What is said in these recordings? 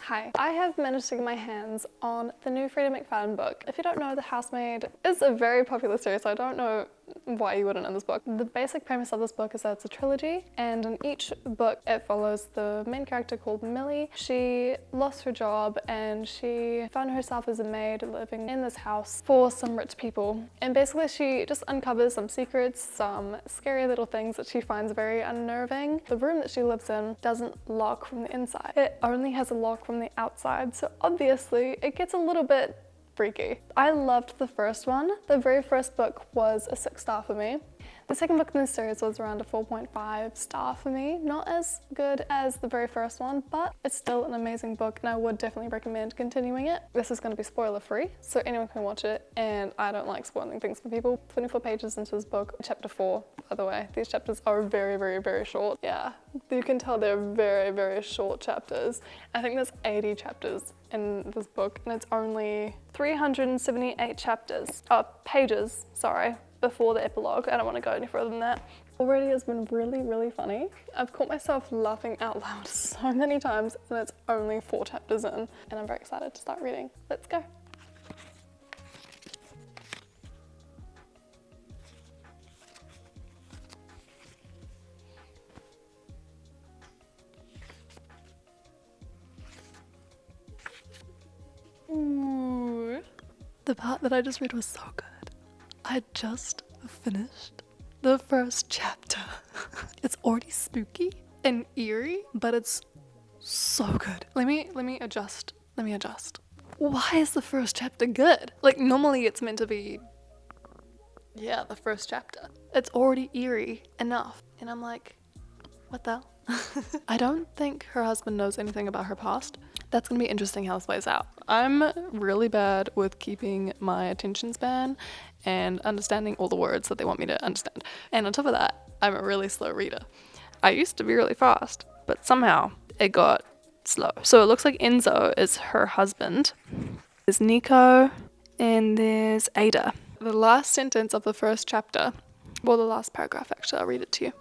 Hi, I have managed to get my hands on the new Freida McFadden book. If you don't know, The Housemaid is a very popular series, so I don't know why you wouldn't know this book. The basic premise of this book is that it's a trilogy, and in each book it follows the main character called Millie. She lost her job and she found herself as a maid living in this house for some rich people. And basically she just uncovers some secrets, some scary little things that she finds very unnerving. The room that she lives in doesn't lock from the inside. It only has a lock from the outside, so obviously it gets a little bit freaky. I loved the first one. The very first book was a 6-star for me. The second book in the series was around a 4.5 star for me. Not as good as the very first one, but it's still an amazing book and I would definitely recommend continuing it. This is going to be spoiler free, so anyone can watch it, and I don't like spoiling things for people. 24 pages into this book, chapter 4, by the way. These chapters are very, very, very short. Yeah, you can tell they're very, very short chapters. I think there's 80 chapters in this book and it's only 378 pages, sorry, before the epilogue. I don't want to go any further than that. Already has been really, really funny. I've caught myself laughing out loud so many times and it's only 4 chapters in, and I'm very excited to start reading. Let's go. Ooh. The part that I just read was so good. I just finished the first chapter. It's already spooky and eerie, but it's so good. Let me adjust. Why is the first chapter good? Like, normally it's meant to be, yeah, the first chapter. It's already eerie enough. And I'm like, what the hell? I don't think her husband knows anything about her past. That's gonna be interesting how this plays out. I'm really bad with keeping my attention span and understanding all the words that they want me to understand. And on top of that, I'm a really slow reader. I used to be really fast, but somehow it got slow. So it looks like Enzo is her husband. There's Nico and there's Ada. The last sentence of the first chapter, well, the last paragraph actually, I'll read it to you.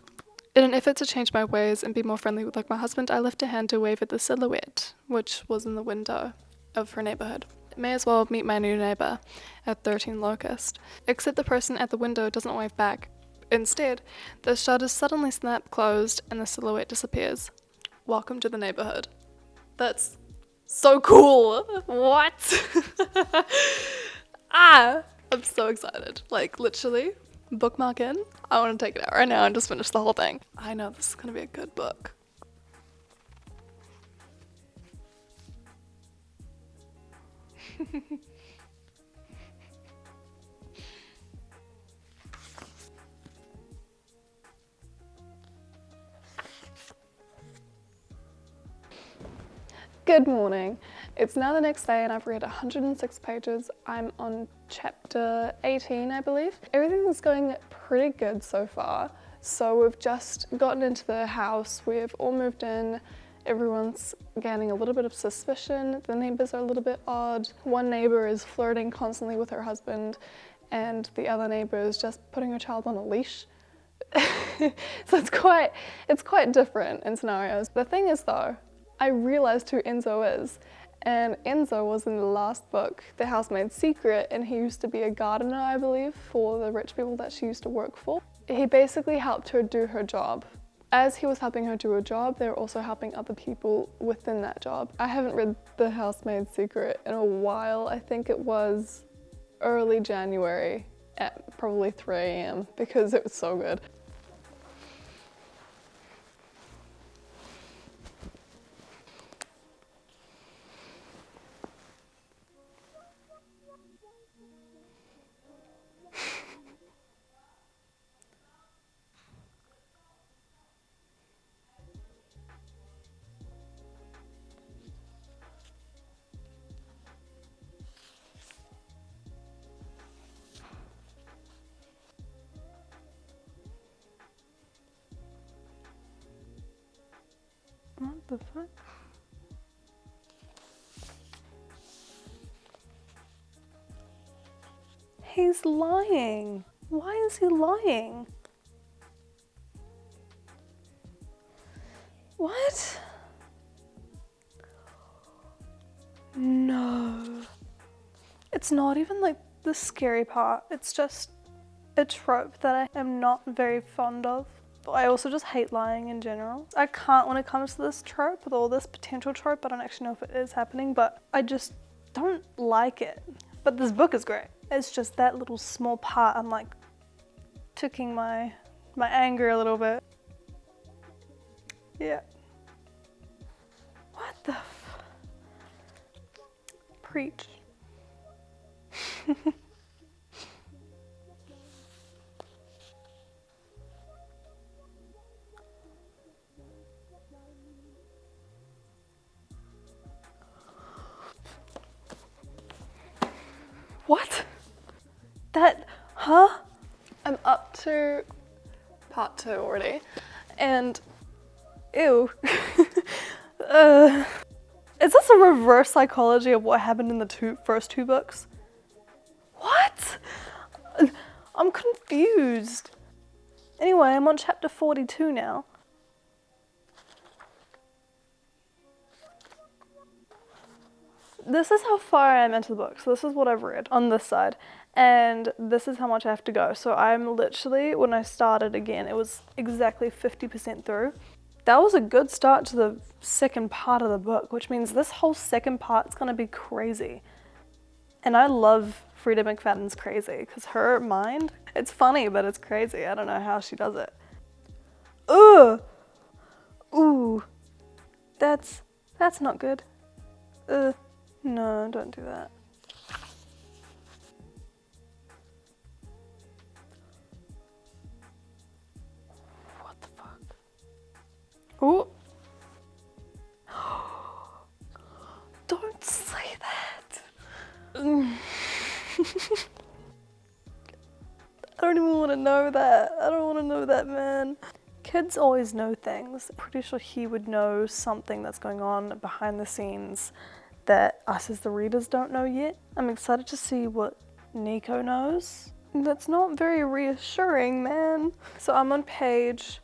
In an effort to change my ways and be more friendly like my husband, I lift a hand to wave at the silhouette, which was in the window of her neighborhood. May as well meet my new neighbor at 13 Locust. Except the person at the window doesn't wave back. Instead, the shutters suddenly snap closed and the silhouette disappears. Welcome to the neighborhood. That's so cool. What? I'm so excited. Like, literally, bookmark in. I want to take it out right now and just finish the whole thing. I know this is going to be a good book. Good morning. It's now the next day and I've read 106 pages. I'm on chapter 18, I believe. Everything is going pretty good so far. So we've just gotten into the house, we've all moved in, everyone's gaining a little bit of suspicion, the neighbors are a little bit odd. One neighbor is flirting constantly with her husband and the other neighbor is just putting her child on a leash. So it's quite different in scenarios. The thing is though, I realized who Enzo is, and Enzo was in the last book, The Housemaid's Secret, and he used to be a gardener, I believe, for the rich people that she used to work for. He basically helped her do her job. As he was helping her do her job, they were also helping other people within that job. I haven't read The Housemaid's Secret in a while. I think it was early January at probably 3 AM because it was so good. What the fuck? He's lying. Why is he lying? What? No. It's not even like the scary part. It's just a trope that I am not very fond of. I also just hate lying in general. I can't, when it comes to this trope, or this potential trope, I don't actually know if it is happening, but I just don't like it. But this book is great. It's just that little small part, I'm like ticking my anger a little bit. Yeah. What the Preach. What? Huh? I'm up to part 2 already, and ew. Is this a reverse psychology of what happened in the first two books? What? I'm confused. Anyway, I'm on chapter 42 now. This is how far I am into the book. So this is what I've read on this side. And this is how much I have to go. So I'm literally, when I started again, it was exactly 50% through. That was a good start to the second part of the book, which means this whole second part's gonna be crazy. And I love Freida McFadden's crazy, because her mind, it's funny, but it's crazy. I don't know how she does it. Ugh! Ooh. That's not good. No, don't do that. What the fuck? Ooh. Don't say that. I don't even want to know that. I don't want to know that, man. Kids always know things. I'm pretty sure he would know something that's going on behind the scenes that us as the readers don't know yet. I'm excited to see what Nico knows. That's not very reassuring, man. So I'm on page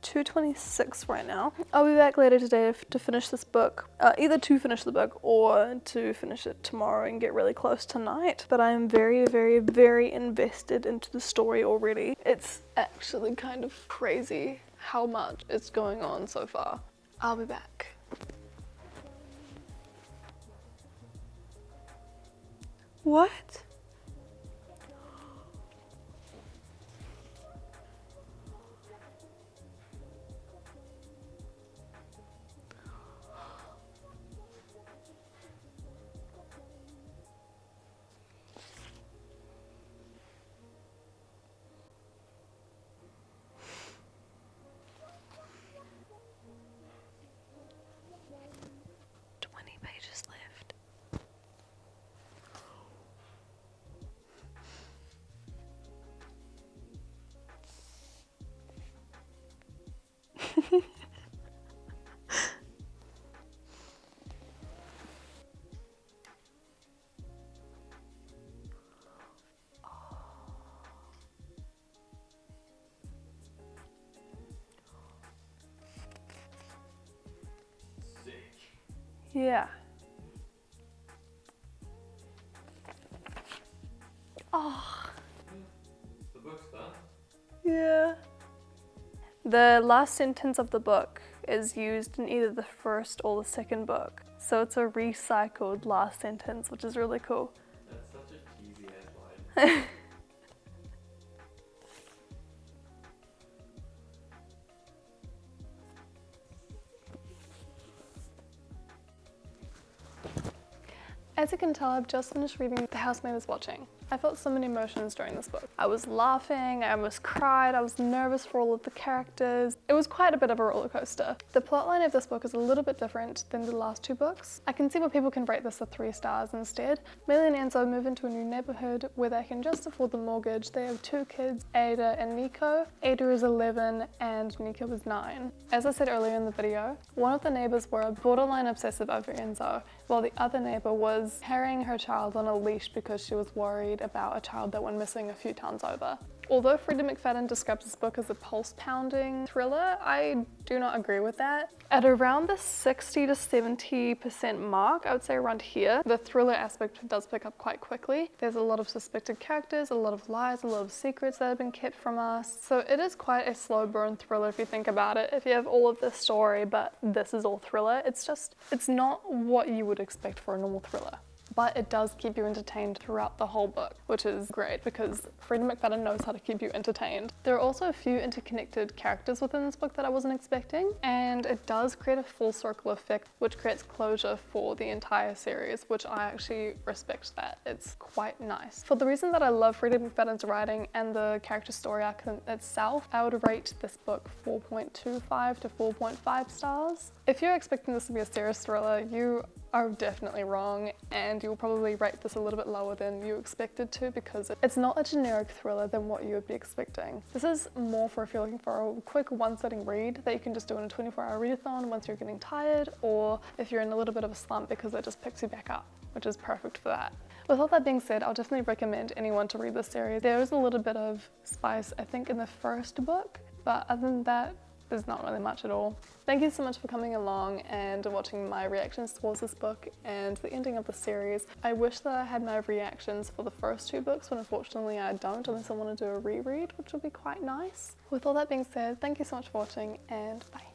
226 right now. I'll be back later today to finish this book. Either to finish the book or to finish it tomorrow and get really close tonight. But I am very, very, very invested into the story already. It's actually kind of crazy how much is going on so far. I'll be back. What? Pages left. Yeah. Oh. The book's done? Yeah. The last sentence of the book is used in either the first or the second book. So it's a recycled last sentence, which is really cool. That's such a cheesy ass line. As you can tell, I've just finished reading The Housemaid Is Watching. I felt so many emotions during this book. I was laughing, I almost cried, I was nervous for all of the characters. It was quite a bit of a roller coaster. The plotline of this book is a little bit different than the last two books. I can see why people can rate this a 3 stars instead. Millie and Enzo move into a new neighborhood where they can just afford the mortgage. They have 2 kids, Ada and Nico. Ada is 11 and Nico is 9. As I said earlier in the video, one of the neighbors were borderline obsessive over Enzo, while the other neighbor was carrying her child on a leash because she was worried read about a child that went missing a few towns over. Although Freida McFadden describes this book as a pulse-pounding thriller, I do not agree with that. At around the 60 to 70% mark, I would say around here, the thriller aspect does pick up quite quickly. There's a lot of suspected characters, a lot of lies, a lot of secrets that have been kept from us. So it is quite a slow burn thriller if you think about it. If you have all of this story, but this is all thriller, it's not what you would expect for a normal thriller. But it does keep you entertained throughout the whole book, which is great because Freida McFadden knows how to keep you entertained. There are also a few interconnected characters within this book that I wasn't expecting, and it does create a full circle effect, which creates closure for the entire series, which I actually respect that. It's quite nice. For the reason that I love Freida McFadden's writing and the character story arc itself, I would rate this book 4.25 to 4.5 stars. If you're expecting this to be a serious thriller, you are definitely wrong, and you'll probably rate this a little bit lower than you expected to because it's not a generic thriller than what you would be expecting. This is more for if you're looking for a quick one-sitting read that you can just do in a 24-hour readathon once you're getting tired, or if you're in a little bit of a slump because it just picks you back up, which is perfect for that. With all that being said, I'll definitely recommend anyone to read this series. There is a little bit of spice, I think, in the first book, but other than that, there's not really much at all. Thank you so much for coming along and watching my reactions towards this book and the ending of the series. I wish that I had my reactions for the first two books, but unfortunately I don't unless I want to do a reread, which would be quite nice. With all that being said, thank you so much for watching, and bye.